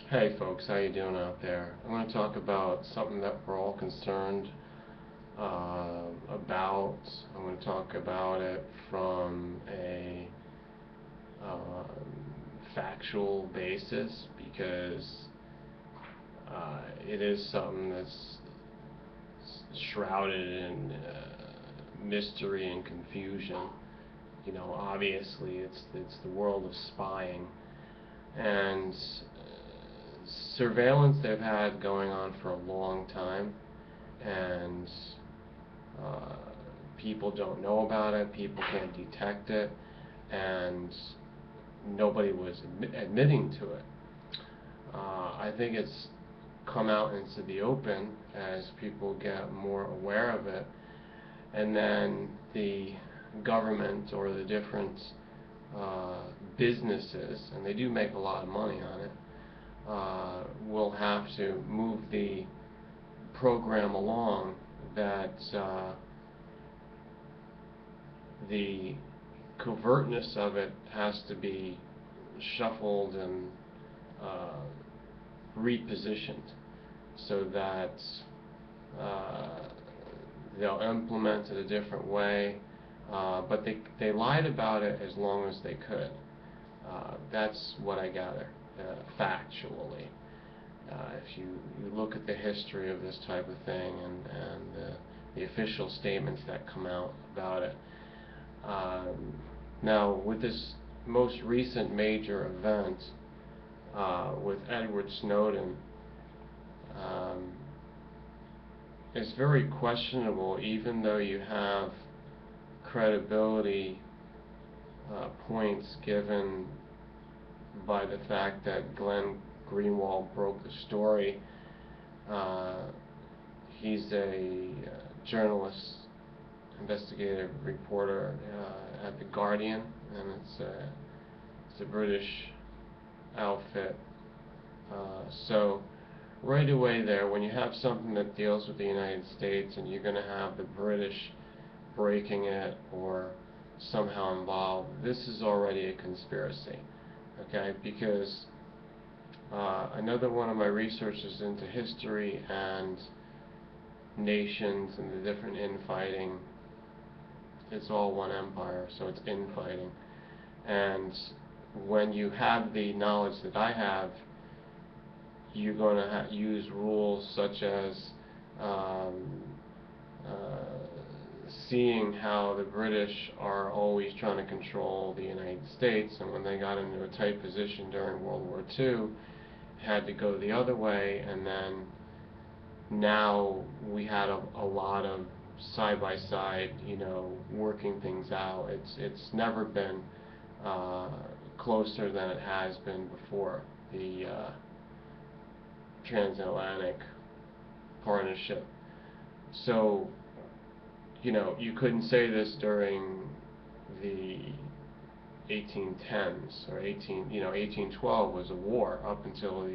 Hey folks, how you doing out there? I want to talk about something that we're all concerned about. I want to talk about it from a factual basis because it is something that's shrouded in mystery and confusion. You know, obviously it's the world of spying and surveillance they've had going on for a long time, and uh, people don't know about it, people can't detect it, and nobody was admitting to it. I think it's come out into the open as people get more aware of it, and then the government or the different businesses, and they do make a lot of money on it, will have to move the program along that the covertness of it has to be shuffled and repositioned so that they'll implement it a different way, but they lied about it as long as they could. That's what I gather factually. If you look at the history of this type of thing and the official statements that come out about it. Now, with this most recent major event with Edward Snowden, it's very questionable, even though you have credibility points given by the fact that Glenn Greenwald broke the story. He's a journalist, investigative reporter at The Guardian, and it's a British outfit. So right away there, when you have something that deals with the United States and you're going to have the British breaking it or somehow involved, this is already a conspiracy. Okay, because another one of my research is into history and nations and the different infighting. It's all one empire, so it's infighting. And when you have the knowledge that I have, you're going to use rules such as seeing how the British are always trying to control the United States, and when they got into a tight position during World War II, had to go the other way, and then now we had a lot of side-by-side, working things out. It's never been closer than it has been before, the transatlantic partnership. So, you couldn't say this during the 1810s or 1812 was a war up until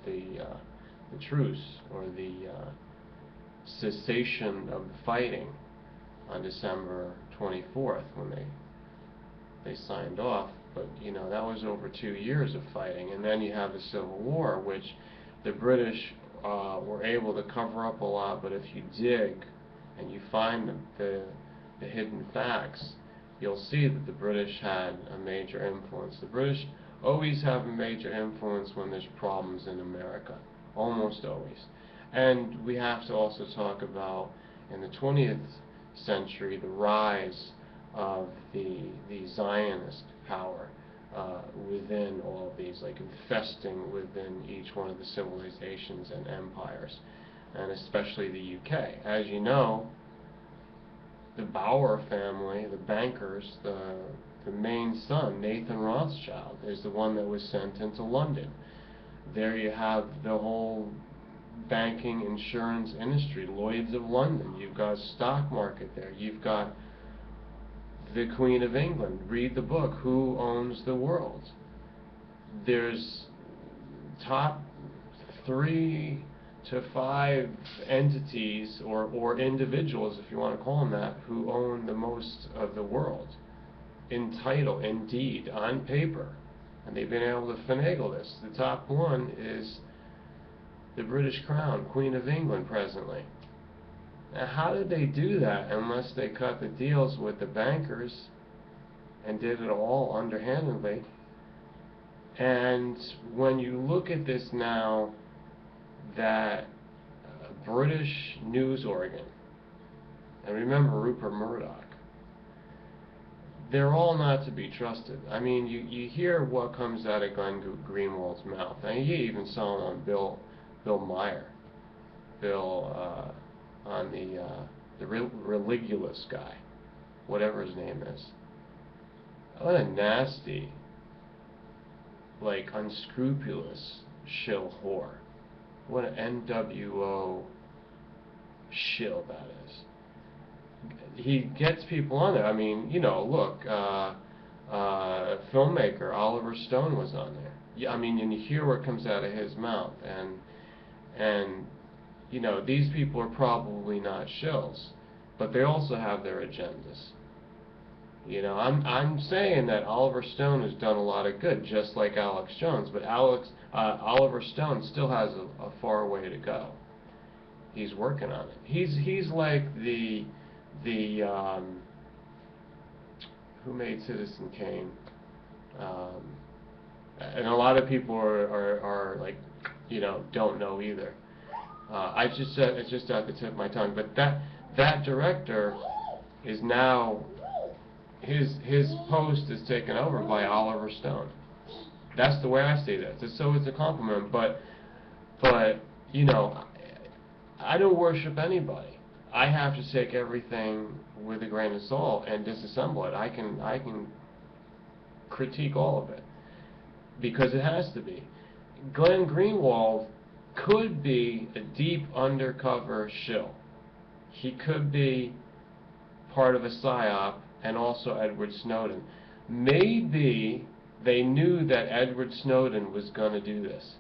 the truce or the cessation of the fighting on December 24th when they signed off. But that was over 2 years of fighting, and then you have the Civil War, which the British were able to cover up a lot. But if you dig and you find the hidden facts, you'll see that the British had a major influence. The British always have a major influence when there's problems in America, almost always. And we have to also talk about, in the 20th century, the rise of the Zionist power within all of these, like infesting within each one of the civilizations and empires, and especially the UK. As you know, the Bauer family, the bankers, the main son, Nathan Rothschild, is the one that was sent into London. There you have the whole banking insurance industry, Lloyd's of London. You've got stock market there. You've got the Queen of England. Read the book, Who Owns the World? There's top 3 to 5 entities or individuals, if you want to call them that, who own the most of the world in title, in deed, on paper. And they've been able to finagle this. The top one is the British Crown, Queen of England presently. Now, how did they do that unless they cut the deals with the bankers and did it all underhandedly? And when you look at this now, that British news organ, and remember Rupert Murdoch, they're all not to be trusted. I mean, you hear what comes out of Glenn Greenwald's mouth. I mean, you even saw him on Bill Meyer, on the religulous guy, whatever his name is. What a nasty, like, unscrupulous shill whore. What an NWO shill that is. He gets people on there. I mean, you know, look, filmmaker Oliver Stone was on there. Yeah, I mean, and you hear what comes out of his mouth, and you know, these people are probably not shills, but they also have their agendas. You know, I'm saying that Oliver Stone has done a lot of good, just like Alex Jones, but Oliver Stone still has a far way to go. He's working on it. He's like the who made Citizen Kane, and a lot of people are like, you know, don't know either. I just said it's just at the tip of my tongue, but that director is now, his post is taken over by Oliver Stone. That's the way I see that. So it's a compliment, but you know, I don't worship anybody. I have to take everything with a grain of salt and disassemble it. I can critique all of it because it has to be. Glenn Greenwald could be a deep undercover shill. He could be part of a psyop, and also Edward Snowden. Maybe they knew that Edward Snowden was going to do this,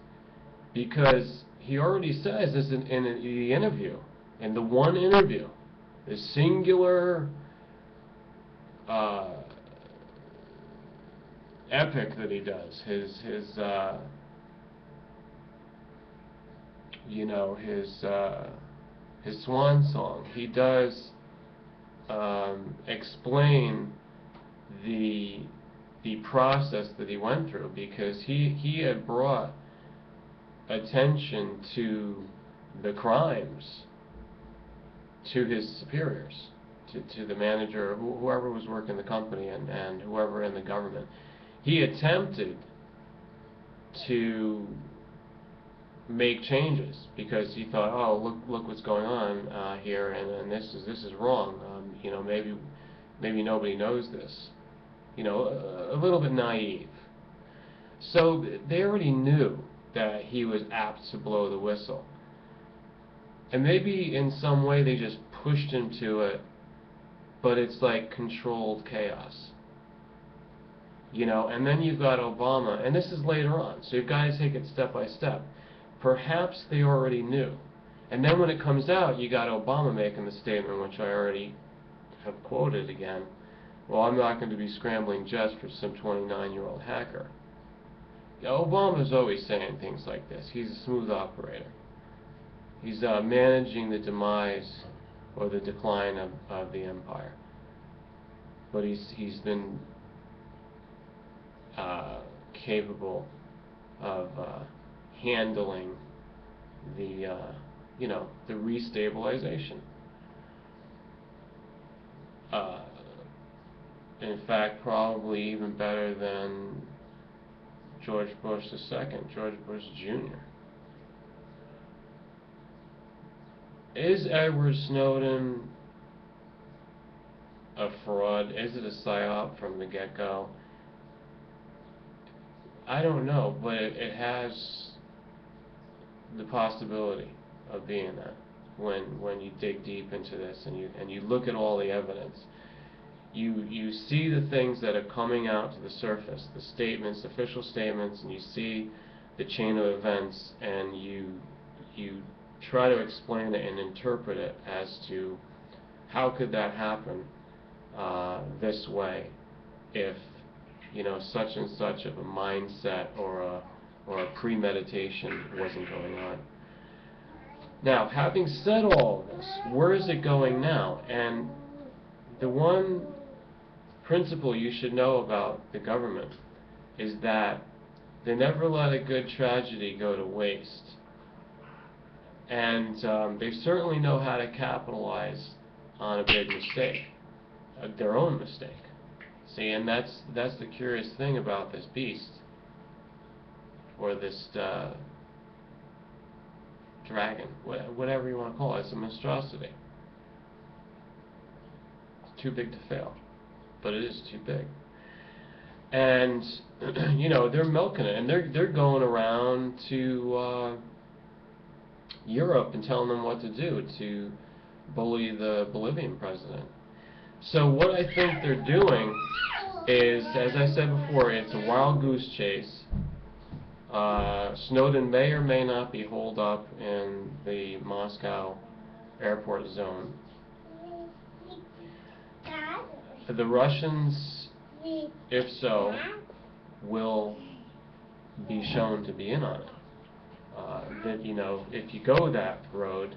because he already says this in the interview, in the one interview, the singular epic that he does, his you know, his swan song. He does explain the process that he went through, because he had brought attention to the crimes to his superiors, to the manager, whoever was working the company, and whoever in the government. He attempted to make changes because he thought, oh, look what's going on here, and this is wrong. You know, maybe nobody knows this. You know, a little bit naive. So they already knew that he was apt to blow the whistle, and maybe in some way they just pushed him to it, but it's like controlled chaos. You know, and then you've got Obama, and this is later on, so you've got to take it step by step. Perhaps they already knew. And then when it comes out, you got Obama making the statement, which I already have quoted again. Well, I'm not going to be scrambling just for some 29-year-old hacker. Yeah, Obama's always saying things like this. He's a smooth operator. He's managing the demise or the decline of the empire. But he's been capable of handling the you know, the restabilization. In fact, probably even better than George Bush II, George Bush Jr. Is Edward Snowden a fraud? Is it a psyop from the get-go? I don't know, but it has the possibility of being that when you dig deep into this and you look at all the evidence. You see the things that are coming out to the surface, the statements, official statements, and you see the chain of events, and you try to explain it and interpret it as to how could that happen this way if, such and such of a mindset or a premeditation wasn't going on. Now, having said all of this, where is it going now? And the one principle you should know about the government is that they never let a good tragedy go to waste. And they certainly know how to capitalize on a big mistake, their own mistake. See, and that's the curious thing about this beast, or this dragon, whatever you want to call it. It's a monstrosity. It's too big to fail, but it is too big. And they're milking it, and they're going around to Europe and telling them what to do to bully the Bolivian president. So what I think they're doing is, as I said before, it's a wild goose chase. Snowden may or may not be holed up in the Moscow airport zone. The Russians, if so, will be shown to be in on it. That if you go that road,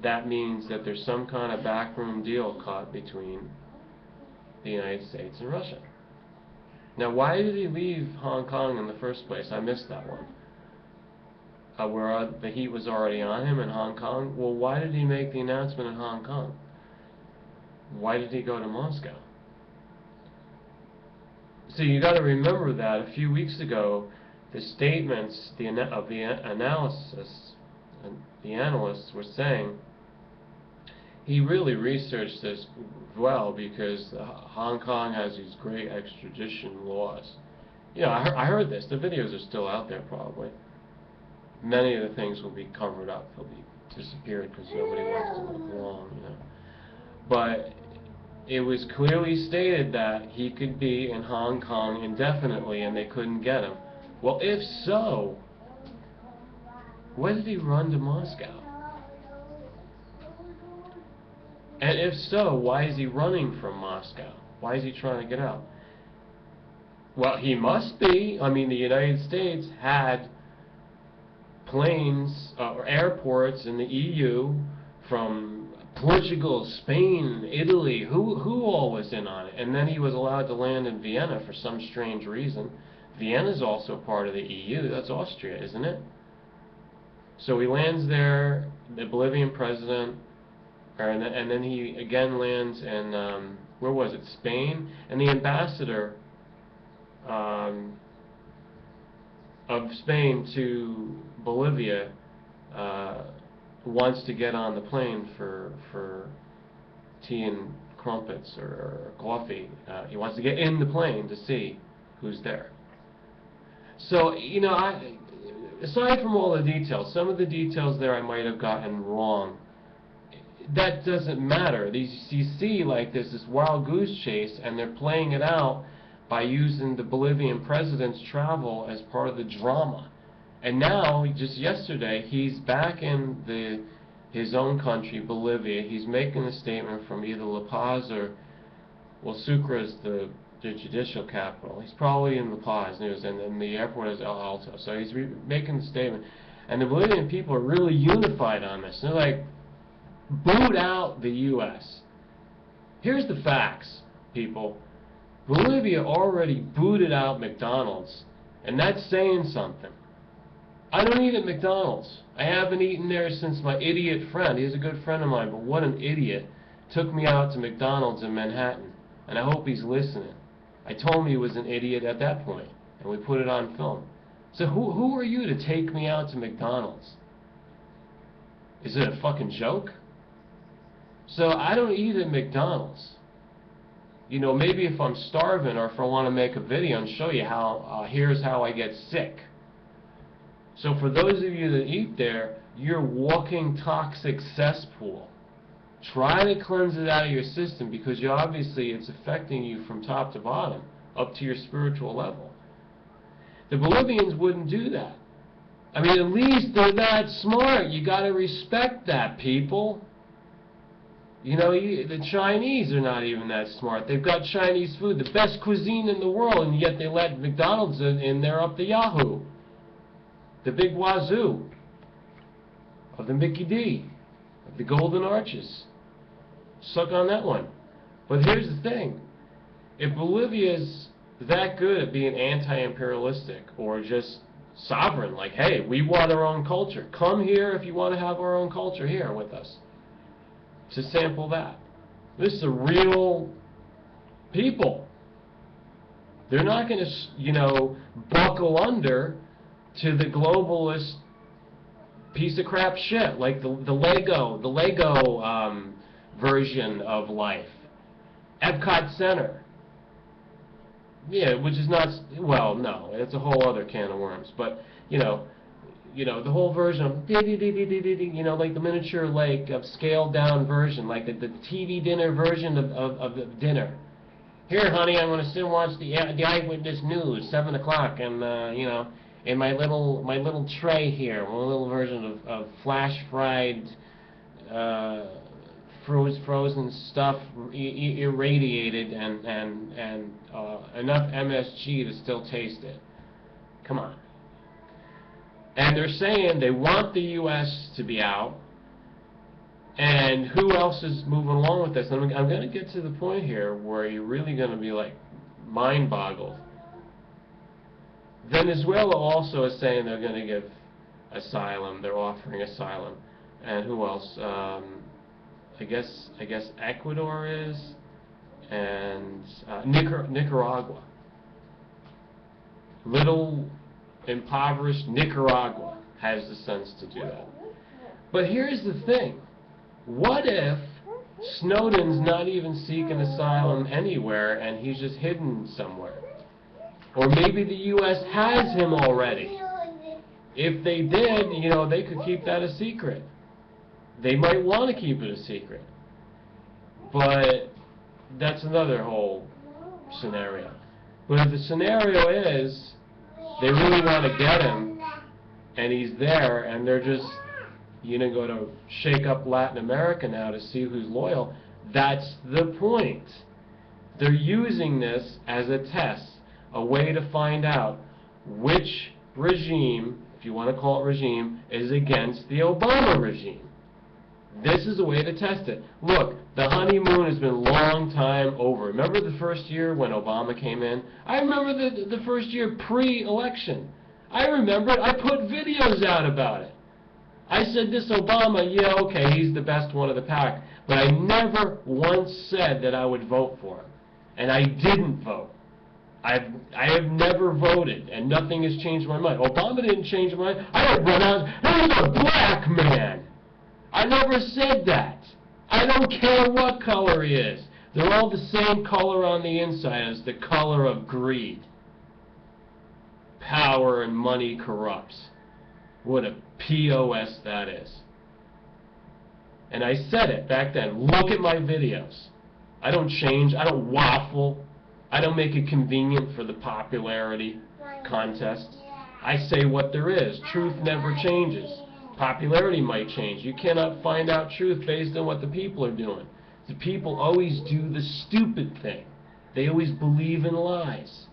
that means that there's some kind of backroom deal caught between the United States and Russia. Now, why did he leave Hong Kong in the first place? I missed that one. Where the heat was already on him in Hong Kong. Well, why did he make the announcement in Hong Kong? Why did he go to Moscow? So you got to remember that a few weeks ago, the statements of the analysts were saying he really researched this well, because Hong Kong has these great extradition laws. I heard this. The videos are still out there probably. Many of the things will be covered up. They'll be disappeared because nobody wants to look wrong, But it was clearly stated that he could be in Hong Kong indefinitely and they couldn't get him. Well, if so, why did he run to Moscow? And if so, why is he running from Moscow? Why is he trying to get out? Well, he must be. I mean, the United States had planes or airports in the EU from Portugal, Spain, Italy, who all was in on it? And then he was allowed to land in Vienna for some strange reason. Vienna's also part of the EU. That's Austria, isn't it? So he lands there, the Bolivian president, and then he again lands in, where was it, Spain? And the ambassador of Spain to Bolivia wants to get on the plane for tea and crumpets or coffee. He wants to get in the plane to see who's there. So, aside from all the details, some of the details there I might have gotten wrong. That doesn't matter. You see, like this wild goose chase, and they're playing it out by using the Bolivian president's travel as part of the drama. And now, just yesterday, he's back in his own country, Bolivia. He's making a statement from either La Paz or, well, Sucre is the judicial capital. He's probably in La Paz, and the airport is El Alto. So he's making the statement. And the Bolivian people are really unified on this. They're like, boot out the U.S. Here's the facts, people. Bolivia already booted out McDonald's, and that's saying something. I don't eat at McDonald's. I haven't eaten there since my idiot friend, he's a good friend of mine, but what an idiot, took me out to McDonald's in Manhattan. And I hope he's listening. I told him he was an idiot at that point, and we put it on film. So who are you to take me out to McDonald's? Is it a fucking joke? So I don't eat at McDonald's. Maybe if I'm starving or if I want to make a video and show you how, here's how I get sick. So for those of you that eat there, you're a walking toxic cesspool. Try to cleanse it out of your system, because obviously it's affecting you from top to bottom, up to your spiritual level. The Bolivians wouldn't do that. I mean, at least they're that smart. You got to respect that, people. You know, the Chinese are not even that smart. They've got Chinese food, the best cuisine in the world, and yet they let McDonald's in there up the Yahoo. The big wazoo of the Mickey D, of the Golden Arches. Suck on that one. But here's the thing. If Bolivia's that good at being anti-imperialistic or just sovereign, like, hey, we want our own culture. Come here if you want to have our own culture here with us. To sample that. This is a real people. They're not going to, you know, buckle under to the globalist piece of crap shit, like the Lego version of life. Epcot Center. Yeah, which is not, well, no, it's a whole other can of worms, but, you know, the whole version of, you know, like the miniature lake of scaled down version, like the TV dinner version of the dinner. Here, honey, I'm going to sit and watch the Eyewitness News, 7 o'clock, and, you know, in my little tray here, one little version of flash-fried, frozen stuff, irradiated, and enough MSG to still taste it. Come on. And they're saying they want the U.S. to be out, and who else is moving along with this? I'm going to get to the point here where you're really going to be like mind-boggled. Venezuela also is saying they're going to give asylum. They're offering asylum, and who else? I guess Ecuador is, and Nicaragua. Little impoverished Nicaragua has the sense to do that. But here's the thing. What if Snowden's not even seeking asylum anywhere and he's just hidden somewhere? Or maybe the U.S. has him already. If they did, you know, they could keep that a secret. They might want to keep it a secret. But that's another whole scenario. But if the scenario is they really want to get him, and he's there, and they're just, you know, going to shake up Latin America now to see who's loyal, that's the point. They're using this as a test, a way to find out which regime, if you want to call it regime, is against the Obama regime. This is a way to test it. Look, the honeymoon has been a long time over. Remember the first year when Obama came in? I remember the first year pre-election. I remember it. I put videos out about it. I said, this Obama, yeah, okay, he's the best one of the pack. But I never once said that I would vote for him. And I didn't vote. I have never voted, and nothing has changed my mind. Obama didn't change my mind. I didn't run out, he's a black man. I never said that. I don't care what color he is. They're all the same color on the inside as the color of greed. Power and money corrupts. What a POS that is. And I said it back then. Look at my videos. I don't change. I don't waffle. I don't make it convenient for the popularity contest. I say what there is. Truth never changes. Popularity might change. You cannot find out truth based on what the people are doing. The people always do the stupid thing. They always believe in lies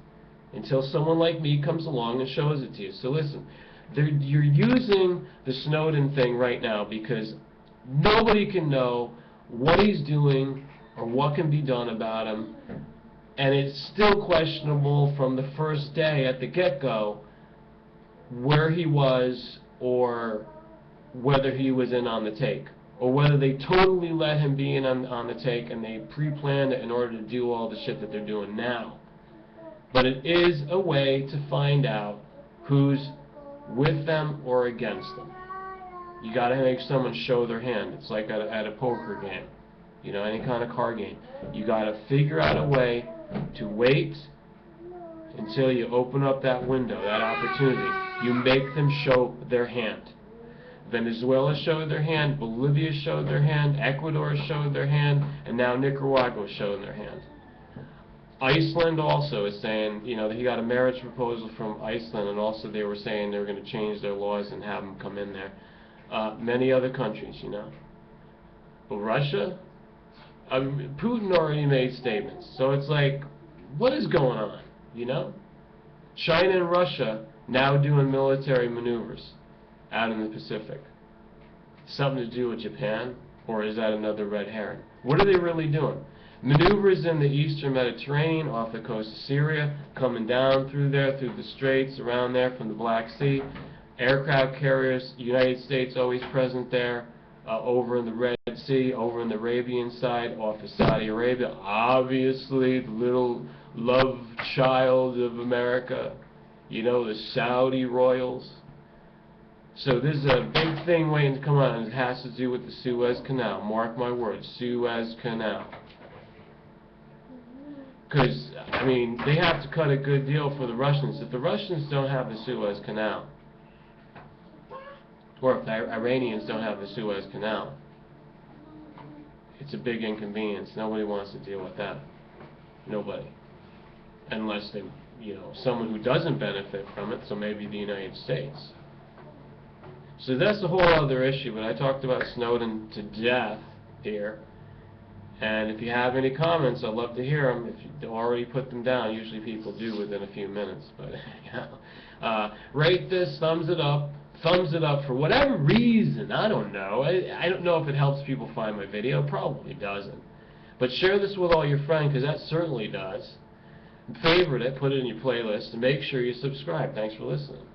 until someone like me comes along and shows it to you. So listen, you're using the Snowden thing right now because nobody can know what he's doing or what can be done about him, and it's still questionable from the first day at the get-go where he was or whether he was in on the take, or whether they totally let him be in on the take and they pre-planned it in order to do all the shit that they're doing now. But it is a way to find out who's with them or against them. You got to make someone show their hand. It's like at a poker game, you know, any kind of card game. You got to figure out a way to wait until you open up that window, that opportunity. You make them show their hand. Venezuela showed their hand, Bolivia showed their hand, Ecuador showed their hand, and now Nicaragua showed their hand. Iceland also is saying, you know, he got a marriage proposal from Iceland, and also they were saying they were going to change their laws and have them come in there. Many other countries, you know. But Russia, Putin already made statements, so it's like, what is going on, you know? China and Russia now doing military maneuvers out in the Pacific. Something to do with Japan, or is that another red herring? What are they really doing? Maneuvers in the eastern Mediterranean, off the coast of Syria, coming down through there, through the straits, around there from the Black Sea. Aircraft carriers, United States always present there, over in the Red Sea, over in the Arabian side, off of Saudi Arabia. Obviously, the little love child of America, you know, the Saudi royals. So this is a big thing waiting to come out, and it has to do with the Suez Canal. Mark my words, Suez Canal. Because, I mean, they have to cut a good deal for the Russians. If the Russians don't have the Suez Canal, or if the Iranians don't have the Suez Canal, it's a big inconvenience. Nobody wants to deal with that. Nobody. Unless they, you know, someone who doesn't benefit from it, so maybe the United States. So that's a whole other issue, but I talked about Snowden to death here. And if you have any comments, I'd love to hear them. If you already put them down, usually people do within a few minutes. But you know, rate this, thumbs it up for whatever reason. I don't know. I don't know if it helps people find my video. Probably doesn't. But share this with all your friends, because that certainly does. Favorite it, put it in your playlist, and make sure you subscribe. Thanks for listening.